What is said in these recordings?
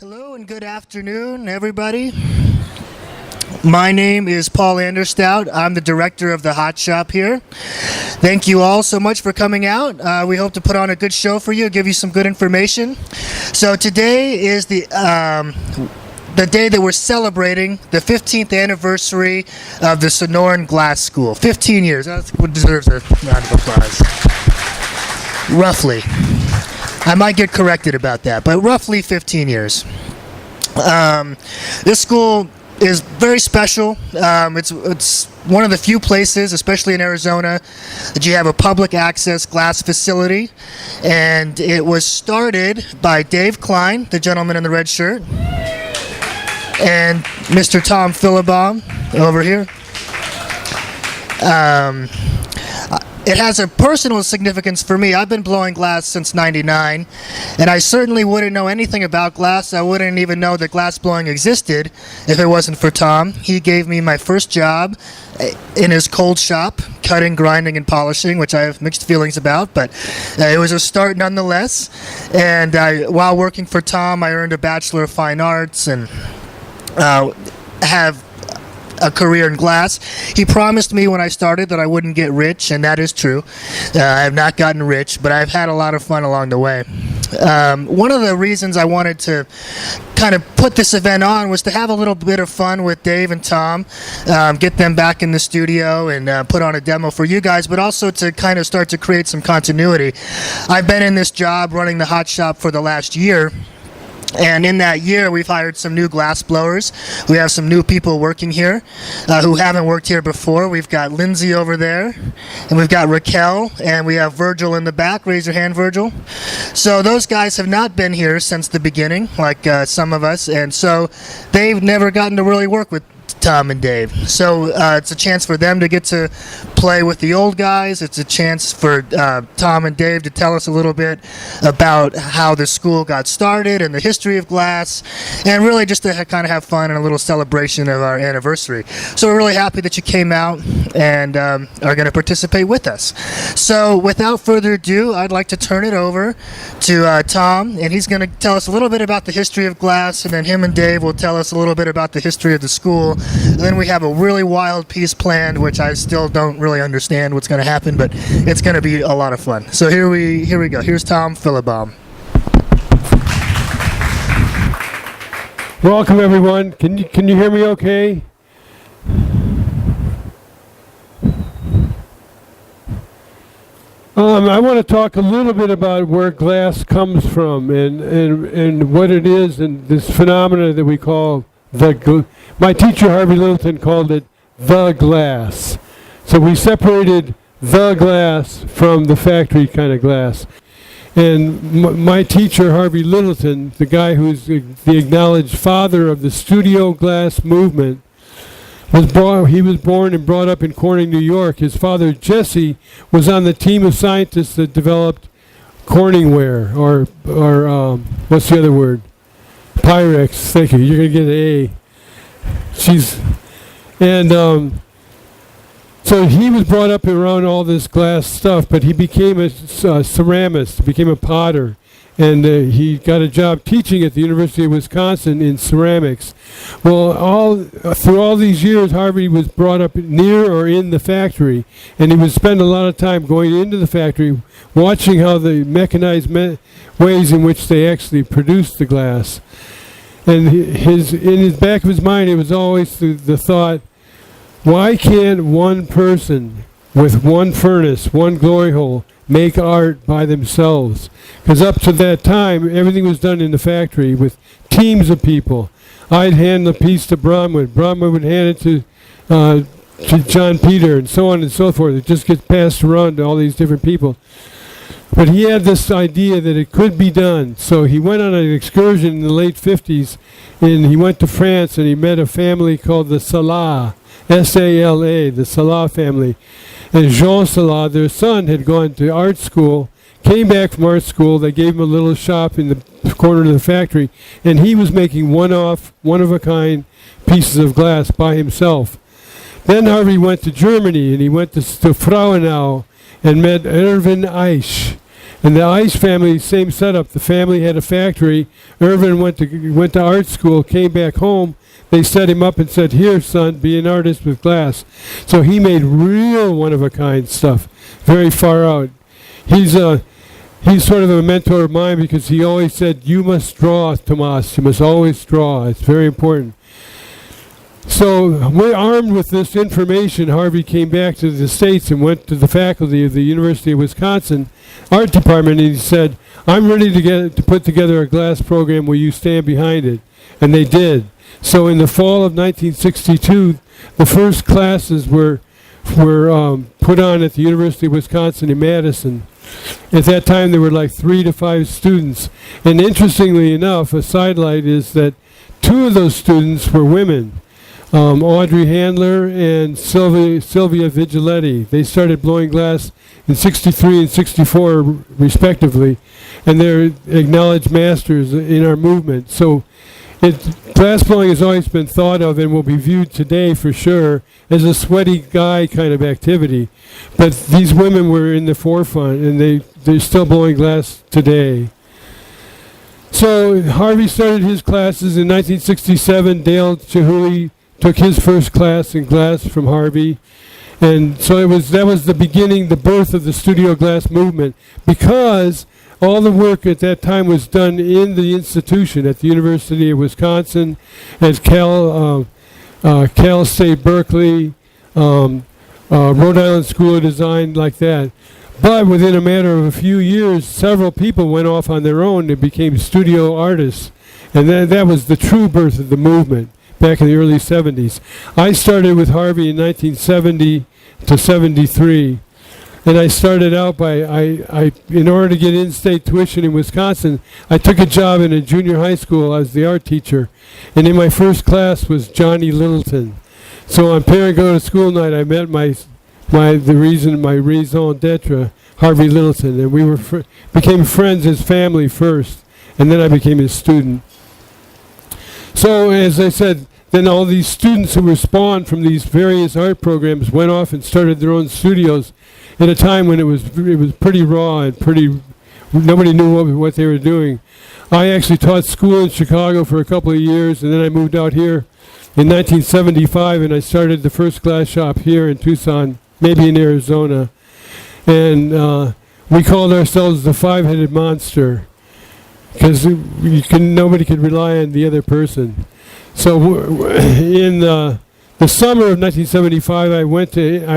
Hello and good afternoon, everybody. My name is Paul Anderstout. I'm the director of the Hot Shop here. Thank you all so much for coming out. We hope to put on a good show for you, give you some good information. So today is the day that we're celebrating the 15th anniversary of the Sonoran Glass School. 15 years. That deserves a round of applause. Roughly. I might get corrected about that, but roughly 15 years. This school is very special. It's one of the few places, especially in Arizona, that you have a public access glass facility. And it was started by Dave Klein, the gentleman in the red shirt, and Mr. Tom Philabaum over here. It has a personal significance for me. I've been blowing glass since '99, and I certainly wouldn't know anything about glass. I wouldn't even know that glass blowing existed if it wasn't for Tom. He gave me my first job in his cold shop, cutting, grinding, and polishing, which I have mixed feelings about, but it was a start nonetheless. And while working for Tom, I earned a Bachelor of Fine Arts and have a career in glass. He promised me when I started that I wouldn't get rich, and that is true. I have not gotten rich, but I've had a lot of fun along the way. One of the reasons I wanted to kind of put this event on was to have a little bit of fun with Dave and Tom, get them back in the studio and put on a demo for you guys, but also to kind of start to create some continuity. I've been in this job running the Hot Shop for the last year. And in that year, we've hired some new glass blowers. We have some new people working here who haven't worked here before. We've got Lindsay over there, and we've got Raquel, and we have Virgil in the back. Raise your hand, Virgil. So those guys have not been here since the beginning, like some of us, and so they've never gotten to really work with Tom and Dave. So it's a chance for them to get to play with the old guys. It's a chance for Tom and Dave to tell us a little bit about how the school got started and the history of glass, and really just to kind of have fun and a little celebration of our anniversary. So we're really happy that you came out and are going to participate with us. So without further ado, I'd like to turn it over to Tom, and he's going to tell us a little bit about the history of glass, and then him and Dave will tell us a little bit about the history of the school. And then we have a really wild piece planned, which I still don't really understand what's going to happen, but it's going to be a lot of fun. So here we go. Here's Tom Philabaum. Welcome, everyone. Can you hear me okay? I want to talk a little bit about where glass comes from and what it is, and this phenomena that we call my teacher Harvey Littleton called it the glass. So we separated the glass from the factory kind of glass. And my teacher Harvey Littleton, the guy who's the acknowledged father of the studio glass movement, he was born and brought up in Corning, New York. His father Jesse was on the team of scientists that developed Corningware, or what's the other word? Pyrex. Thank you. You're going to get an A. So he was brought up around all this glass stuff, but he became a ceramist, became a potter, and he got a job teaching at the University of Wisconsin in ceramics. Well, through all these years, Harvey was brought up near or in the factory, and he would spend a lot of time going into the factory, watching how the mechanized ways in which they actually produced the glass. And in his back of his mind, it was always the thought, why can't one person with one furnace, one glory hole, make art by themselves? Because up to that time, everything was done in the factory with teams of people. I'd hand the piece to Bronwyn. Bronwyn would hand it to John Peter, and so on and so forth. It just gets passed around to all these different people. But he had this idea that it could be done. So he went on an excursion in the late 50s, and he went to France, and he met a family called the Salah, S-A-L-A, the Salah family. And Jean Salah, their son, had gone to art school, came back from art school. They gave him a little shop in the corner of the factory, and he was making one-of-a-kind pieces of glass by himself. Then Harvey went to Germany, and he went to Frauenau and met Erwin Eich. And the Ice family, same setup. The family had a factory. Irvin went to art school, came back home. They set him up and said, "Here, son, be an artist with glass." So he made real one-of-a-kind stuff, very far out. He's sort of a mentor of mine because he always said, "You must draw, Tomas. You must always draw. It's very important." So we're armed with this information. Harvey came back to the States and went to the faculty of the University of Wisconsin art department, and he said, "I'm ready to put together a glass program. Will you stand behind it?" And they did. So in the fall of 1962, the first classes were put on at the University of Wisconsin in Madison. At that time, there were like 3 to 5 students. And interestingly enough, a sidelight is that 2 of those students were women. Audrey Handler and Sylvia Vigiletti. They started blowing glass in 63 and 64 respectively, and they're acknowledged masters in our movement. So glass blowing has always been thought of and will be viewed today for sure as a sweaty guy kind of activity. But these women were in the forefront, and they're still blowing glass today. So Harvey started his classes in 1967. Dale Chihuly took his first class in glass from Harvey. And so that was the beginning, the birth of the studio glass movement, because all the work at that time was done in the institution at the University of Wisconsin, at Cal State Berkeley, Rhode Island School of Design, like that. But within a matter of a few years, several people went off on their own and became studio artists. And that was the true birth of the movement back in the early 70s. I started with Harvey in 1970 to 73. And I started out in order to get in-state tuition in Wisconsin, I took a job in a junior high school as the art teacher. And in my first class was Johnny Littleton. So on parent go to school night, I met my raison d'etre, Harvey Littleton. And we became friends as family first. And then I became his student. So as I said, then all these students who were spawned from these various art programs went off and started their own studios at a time when it was pretty raw and nobody knew what they were doing. I actually taught school in Chicago for a couple of years, and then I moved out here in 1975, and I started the first glass shop here in Tucson, maybe in Arizona. And we called ourselves the Five-Headed Monster because nobody could rely on the other person. So in the summer of 1975, I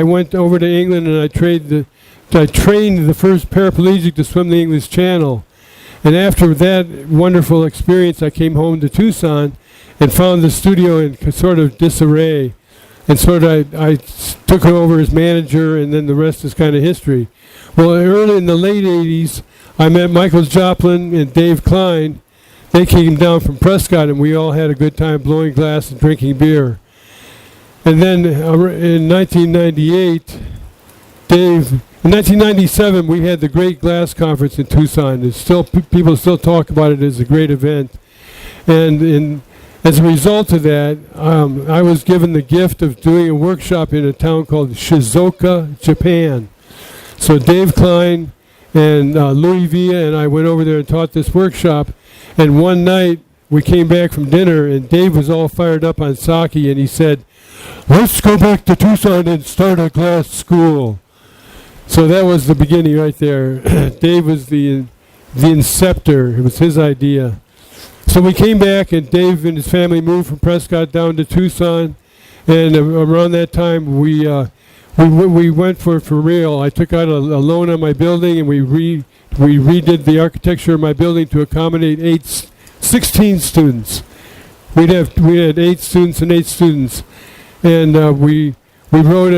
went over to England, and I trained the first paraplegic to swim the English Channel. And after that wonderful experience, I came home to Tucson and found the studio in sort of disarray. And I took it over as manager, and then the rest is kind of history. Well, early in the late 80s, I met Michael Joplin and Dave Klein. They came down from Prescott, and we all had a good time blowing glass and drinking beer. And then in 1998, in 1997, we had the Great Glass Conference in Tucson. People still talk about it as a great event. And as a result of that, I was given the gift of doing a workshop in a town called Shizuoka, Japan. So Dave Klein and Louis Villa and I went over there and taught this workshop. And one night, we came back from dinner, and Dave was all fired up on sake, and he said, "Let's go back to Tucson and start a glass school." So that was the beginning right there. Dave was the inceptor. It was his idea. So we came back, and Dave and his family moved from Prescott down to Tucson. And around that time, we went for real. I took out a loan on my building, and we redid the architecture of my building to accommodate 16 students. We had 8 students and 8 students. And we wrote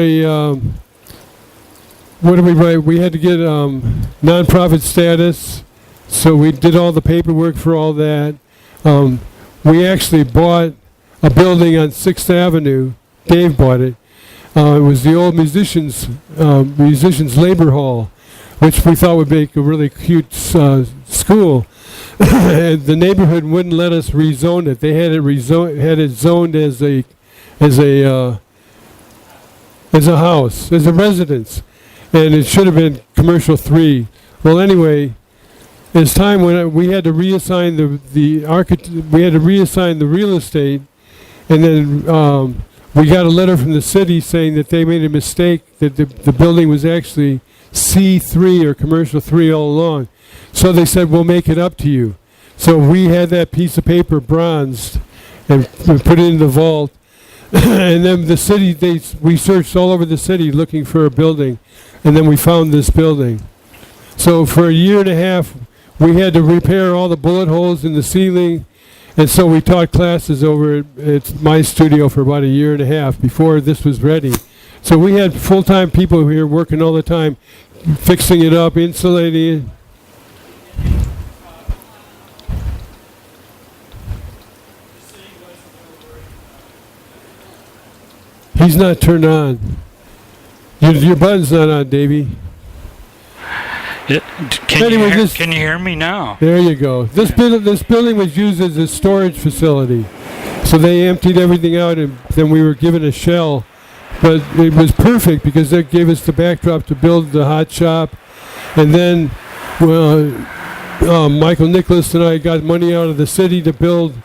what did we write? We had to get nonprofit status, so we did all the paperwork for all that. We actually bought a building on 6th Avenue. Dave bought it. It was the old musicians labor hall, which we thought would make a really cute school. And the neighborhood wouldn't let us rezone it. They had it zoned as a house, as a residence, and it should have been commercial 3. Well, anyway, as time went, we had to reassign we had to reassign the real estate, and then we got a letter from the city saying that they made a mistake, that the building was actually C3 or commercial 3 all along. So they said, we'll make it up to you. So we had that piece of paper bronzed and put it in the vault. And then the city, we searched all over the city looking for a building, and then we found this building. So for a year and a half, we had to repair all the bullet holes in the ceiling, and so we taught classes over at my studio for about a year and a half before this was ready. So we had full-time people here working all the time, fixing it up, insulating it. He's not turned on. Your button's not on, Davey. Can you hear me now? There you go. This building was used as a storage facility. So they emptied everything out, and then we were given a shell. But it was perfect because that gave us the backdrop to build the hot shop. And then Michael Nicholas and I got money out of the city to build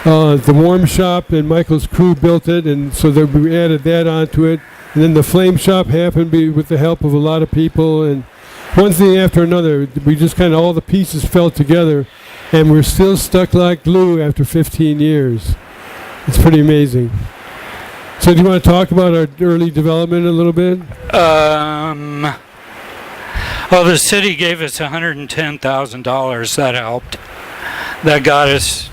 the warm shop, and Michael's crew built it, and so that we added that onto it. And then the flame shop happened with the help of a lot of people, and one thing after another, we just kind of all the pieces fell together, and we're still stuck like glue after 15 years. It's pretty amazing. So do you want to talk about our early development a little bit? Well, the city gave us $110,000. That helped. That got us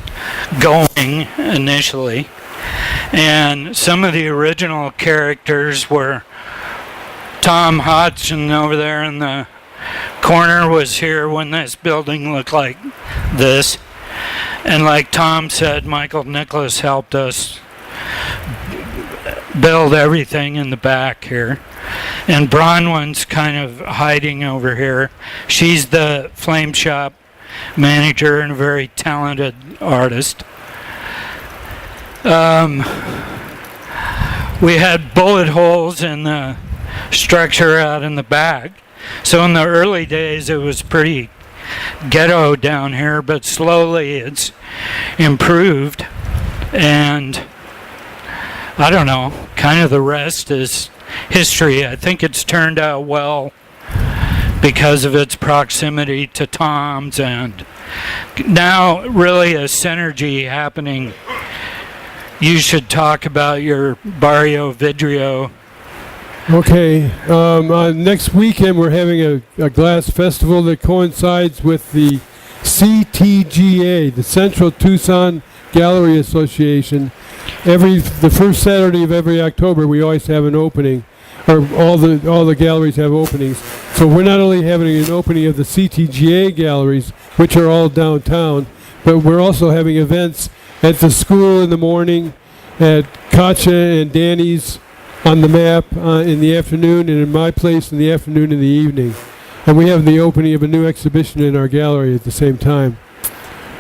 going initially. And some of the original characters were Tom Hodgson over there in the corner was here when this building looked like this. And like Tom said, Michael Nicholas helped us build everything in the back here. And Bronwyn's kind of hiding over here. She's the flame shop manager and a very talented artist. We had bullet holes in the structure out in the back. So in the early days it was pretty ghetto down here, but slowly it's improved. And I don't know, kind of the rest is history. I think it's turned out well because of its proximity to Tom's, and now really a synergy happening. You should talk about your Barrio Vidrio. Okay, next weekend we're having a glass festival that coincides with the CTGA, the Central Tucson Gallery Association. The first Saturday of every October we always have an opening, or all the galleries have openings. So we're not only having an opening of the CTGA galleries, which are all downtown, but we're also having events at the school in the morning, at Katja and Danny's on the map in the afternoon, and in my place in the afternoon and the evening. And we have the opening of a new exhibition in our gallery at the same time.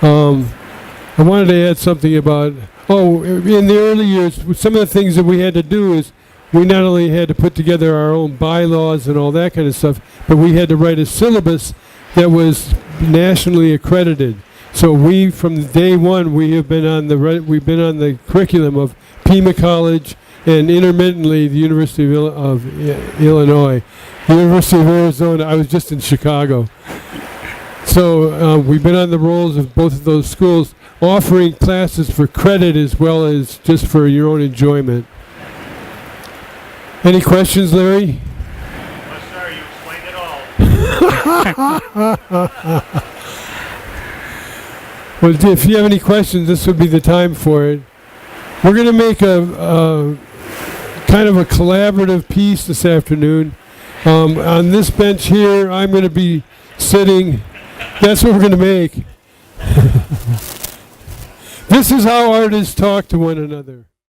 I wanted to add something about, in the early years, some of the things that we had to do is we not only had to put together our own bylaws and all that kind of stuff, but we had to write a syllabus that was nationally accredited. So we, from day one, we've been on the curriculum of Pima College and intermittently the University of Illinois, University of Arizona. I was just in Chicago. So we've been on the rolls of both of those schools, offering classes for credit as well as just for your own enjoyment. Any questions, Larry? Well, sir, you explained it all. Well, if you have any questions, this would be the time for it. We're going to make a kind of a collaborative piece this afternoon. On this bench here, I'm going to be sitting. That's what we're going to make. This is how artists talk to one another.